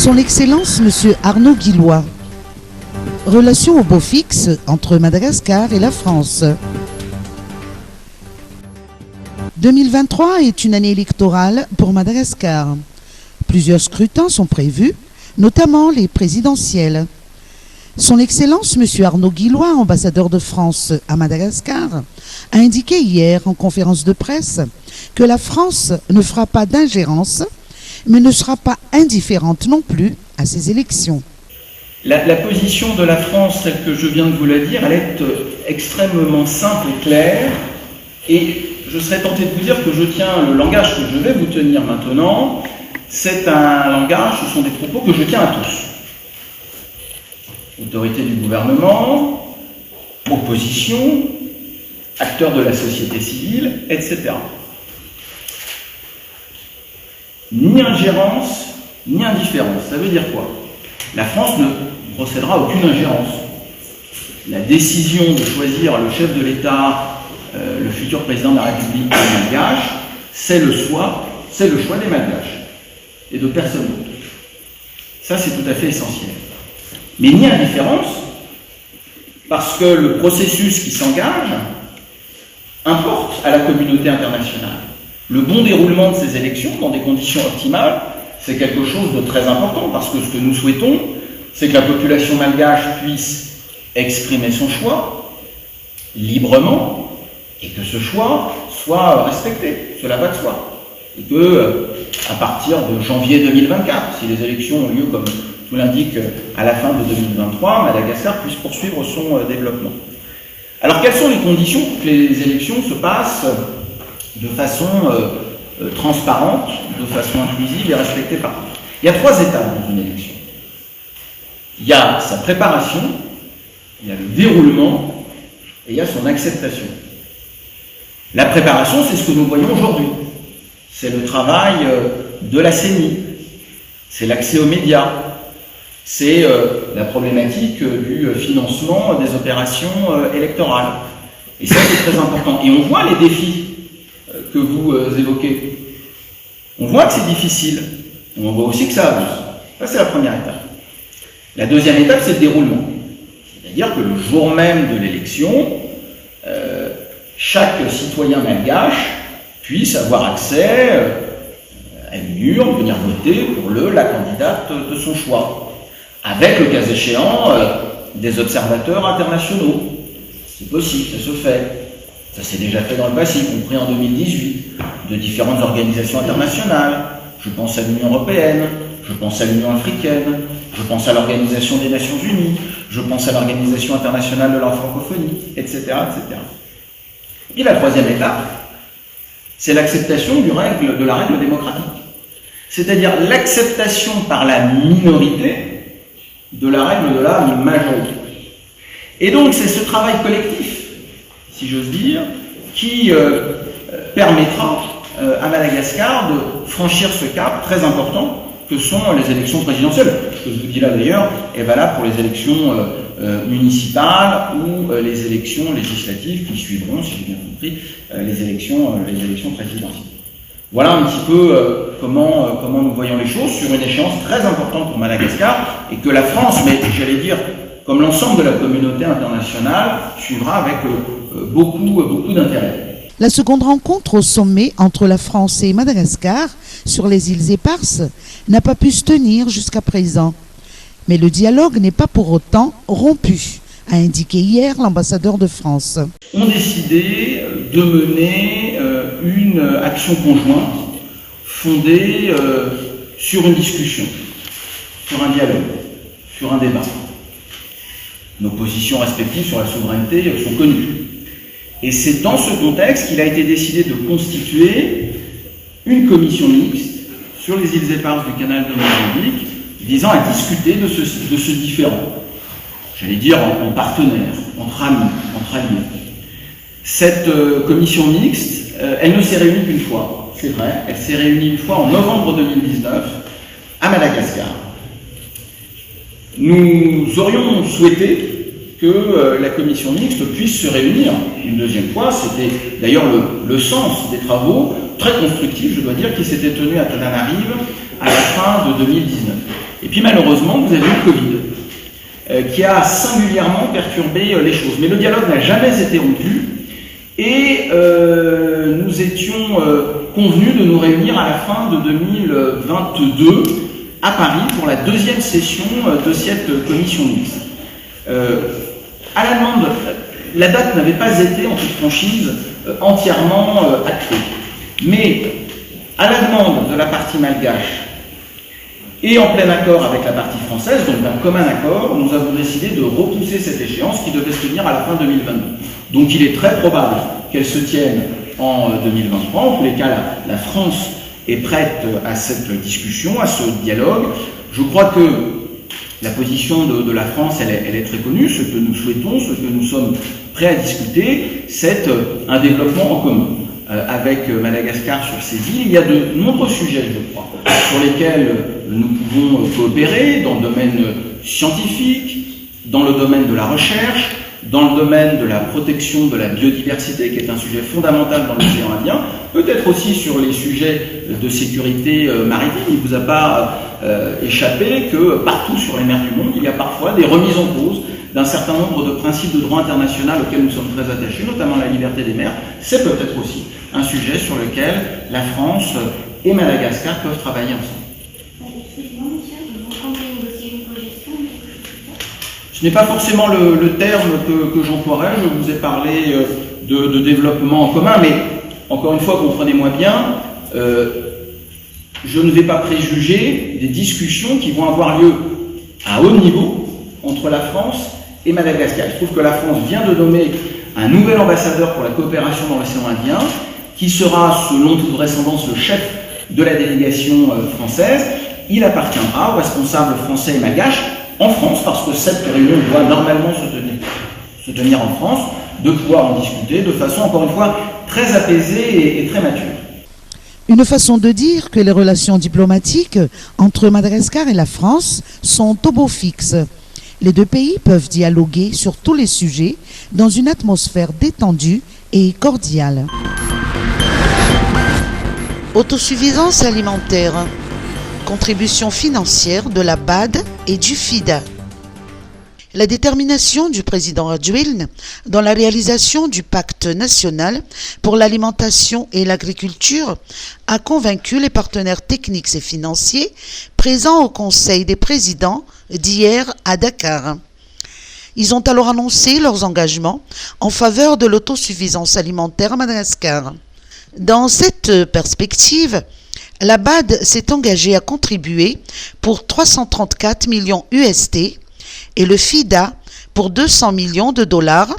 Son Excellence Monsieur Arnaud Guillois. Relation au beau fixe entre Madagascar et la France. 2023 est une année électorale pour Madagascar. Plusieurs scrutins sont prévus, notamment les présidentielles. Son Excellence Monsieur Arnaud Guillois, ambassadeur de France à Madagascar, a indiqué hier en conférence de presse que la France ne fera pas d'ingérence, mais ne sera pas indifférente non plus à ces élections. La position de la France, telle que je viens de vous la dire, elle est extrêmement simple et claire, et je serais tenté de vous dire que je tiens le langage que je vais vous tenir maintenant, c'est un langage, ce sont des propos que je tiens à tous. Autorité du gouvernement, opposition, acteurs de la société civile, etc. Ni ingérence, ni indifférence. Ça veut dire quoi? La France ne procédera à aucune ingérence. La décision de choisir le chef de l'État, le futur président de la République malgache, c'est le choix des Malgaches et de personne d'autre. Ça, c'est tout à fait essentiel. Mais ni indifférence, parce que le processus qui s'engage importe à la communauté internationale. Le bon déroulement de ces élections, dans des conditions optimales, c'est quelque chose de très important, parce que ce que nous souhaitons, c'est que la population malgache puisse exprimer son choix librement, et que ce choix soit respecté, cela va de soi. Et que, à partir de janvier 2024, si les élections ont lieu comme tout l'indique à la fin de 2023, Madagascar puisse poursuivre son développement. Alors, quelles sont les conditions pour que les élections se passent de façon transparente, de façon inclusive et respectée par tous? Il y a 3 étapes dans une élection. Il y a sa préparation, il y a le déroulement et il y a son acceptation. La préparation, c'est ce que nous voyons aujourd'hui. C'est le travail de la CENI, c'est l'accès aux médias, c'est la problématique du financement des opérations électorales. Et ça, c'est très important. Et on voit les défis que vous évoquez. On voit que c'est difficile. On voit aussi que ça avance. Ça, c'est la première étape. La deuxième étape, c'est le déroulement. C'est-à-dire que le jour même de l'élection, chaque citoyen malgache puisse avoir accès à une urne, venir voter pour la candidate de son choix, avec, le cas échéant, des observateurs internationaux. C'est possible, ça se fait. Ça s'est déjà fait dans le passé, y compris en 2018, de différentes organisations internationales. Je pense à l'Union européenne, je pense à l'Union africaine, je pense à l'Organisation des Nations Unies, je pense à l'Organisation internationale de la francophonie, etc., etc. Et la troisième étape, c'est l'acceptation de la règle démocratique. C'est-à-dire l'acceptation par la minorité de la règle de la majorité. Et donc c'est ce travail collectif, si j'ose dire, qui permettra à Madagascar de franchir ce cap très important que sont les élections présidentielles. Ce que je vous dis là d'ailleurs est valable pour les élections municipales ou les élections législatives qui suivront, si j'ai bien compris, les élections présidentielles. Voilà un petit peu comment nous voyons les choses sur une échéance très importante pour Madagascar et que la France, mais j'allais dire comme l'ensemble de la communauté internationale, suivra avec beaucoup d'intérêt. La seconde rencontre au sommet entre la France et Madagascar sur les îles Éparses n'a pas pu se tenir jusqu'à présent. Mais le dialogue n'est pas pour autant rompu, a indiqué hier l'ambassadeur de France. On a décidé de mener une action conjointe fondée sur une discussion, sur un dialogue, sur un débat. Nos positions respectives sur la souveraineté sont connues. Et c'est dans ce contexte qu'il a été décidé de constituer une commission mixte sur les îles Éparses du canal de Mozambique visant à discuter de ce différend. J'allais dire en partenaire, entre amis, entre alliés. Cette commission mixte, elle ne s'est réunie qu'une fois, c'est vrai, elle s'est réunie une fois en novembre 2019 à Madagascar. Nous aurions souhaité que la commission mixte puisse se réunir une deuxième fois. C'était d'ailleurs le sens des travaux très constructifs, je dois dire, qui s'étaient tenus à Tananarive à la fin de 2019. Et puis malheureusement, vous avez eu le Covid, qui a singulièrement perturbé les choses. Mais le dialogue n'a jamais été rompu, et nous étions convenus de nous réunir à la fin de 2022 à Paris pour la deuxième session de cette commission mixte. À la demande, la date n'avait pas été, en toute franchise, entièrement actée. Mais à la demande de la partie malgache et en plein accord avec la partie française, donc d'un commun accord, nous avons décidé de repousser cette échéance qui devait se tenir à la fin 2022. Donc il est très probable qu'elle se tienne en 2023. En tous les cas, la France est prête à cette discussion, à ce dialogue. Je crois que la position de la France, elle est très connue. Ce que nous souhaitons, ce que nous sommes prêts à discuter, c'est un développement en commun avec Madagascar sur ces îles. Il y a de nombreux sujets, je crois, sur lesquels nous pouvons coopérer dans le domaine scientifique, dans le domaine de la recherche, dans le domaine de la protection de la biodiversité, qui est un sujet fondamental dans l'océan Indien, peut-être aussi sur les sujets de sécurité maritime. Il ne vous a pas échappé que partout sur les mers du monde, il y a parfois des remises en cause d'un certain nombre de principes de droit international auxquels nous sommes très attachés, notamment la liberté des mers. C'est peut-être aussi un sujet sur lequel la France et Madagascar peuvent travailler ensemble. Ce n'est pas forcément le terme que j'emploierais. Je vous ai parlé de développement en commun, mais encore une fois, comprenez-moi bien, je ne vais pas préjuger des discussions qui vont avoir lieu à haut niveau entre la France et Madagascar. Il se trouve que la France vient de nommer un nouvel ambassadeur pour la coopération dans l'océan Indien, qui sera, selon toute vraisemblance, le chef de la délégation française. Il appartiendra aux responsables français et malgaches en France, parce que cette réunion doit normalement se tenir en France, de pouvoir en discuter de façon, encore une fois, très apaisée et très mature. Une façon de dire que les relations diplomatiques entre Madagascar et la France sont au beau fixe. Les deux pays peuvent dialoguer sur tous les sujets dans une atmosphère détendue et cordiale. Autosuffisance alimentaire. Contribution financière de la BAD et du FIDA. La détermination du président Rajoelina dans la réalisation du pacte national pour l'alimentation et l'agriculture a convaincu les partenaires techniques et financiers présents au Conseil des présidents d'hier à Dakar. Ils ont alors annoncé leurs engagements en faveur de l'autosuffisance alimentaire à Madagascar. Dans cette perspective, la BAD s'est engagée à contribuer pour 334 millions USD et le FIDA pour 200 millions de dollars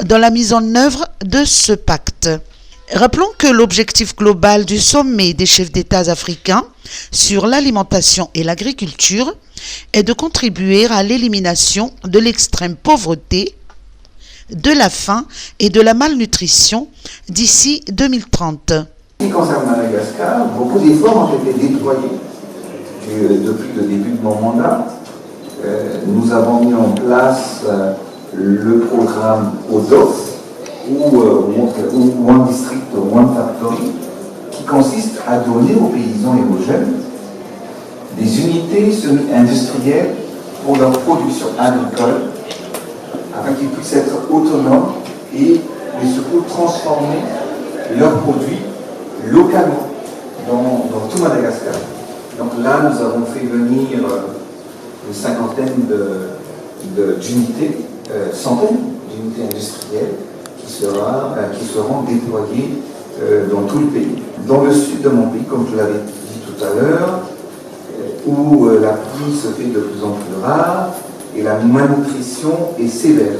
dans la mise en œuvre de ce pacte. Rappelons que l'objectif global du sommet des chefs d'État africains sur l'alimentation et l'agriculture est de contribuer à l'élimination de l'extrême pauvreté, de la faim et de la malnutrition d'ici 2030. En ce qui concerne Madagascar, beaucoup d'efforts ont été déployés depuis le début de mon mandat. Nous avons mis en place le programme ODOF, ou One District, One Factory, qui consiste à donner aux paysans et aux jeunes des unités semi-industrielles pour leur production agricole, afin qu'ils puissent être autonomes et surtout transformer leurs produits localement dans tout Madagascar. Donc là, nous avons fait venir une cinquantaine d'unités, centaines d'unités industrielles qui seront déployées dans tout le pays. Dans le sud de mon pays, comme je l'avais dit tout à l'heure, où la pluie se fait de plus en plus rare et la malnutrition est sévère.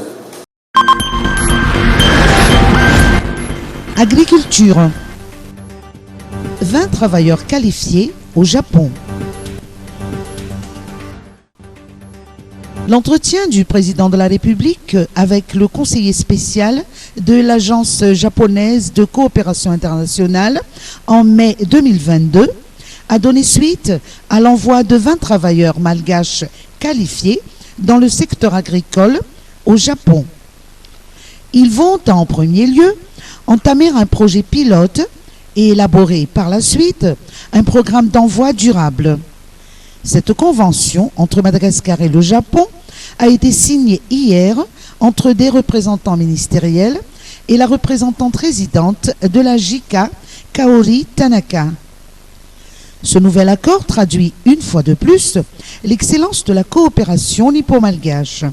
Agriculture. 20 travailleurs qualifiés au Japon. L'entretien du président de la République avec le conseiller spécial de l'Agence japonaise de coopération internationale en mai 2022 a donné suite à l'envoi de 20 travailleurs malgaches qualifiés dans le secteur agricole au Japon. Ils vont en premier lieu entamer un projet pilote et élaborer par la suite un programme d'envoi durable. Cette convention entre Madagascar et le Japon a été signée hier entre des représentants ministériels et la représentante résidente de la JICA, Kaori Tanaka. Ce nouvel accord traduit une fois de plus l'excellence de la coopération nippo-malgache.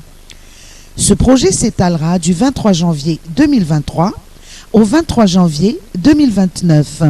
Ce projet s'étalera du 23 janvier 2023 au 23 janvier 2029.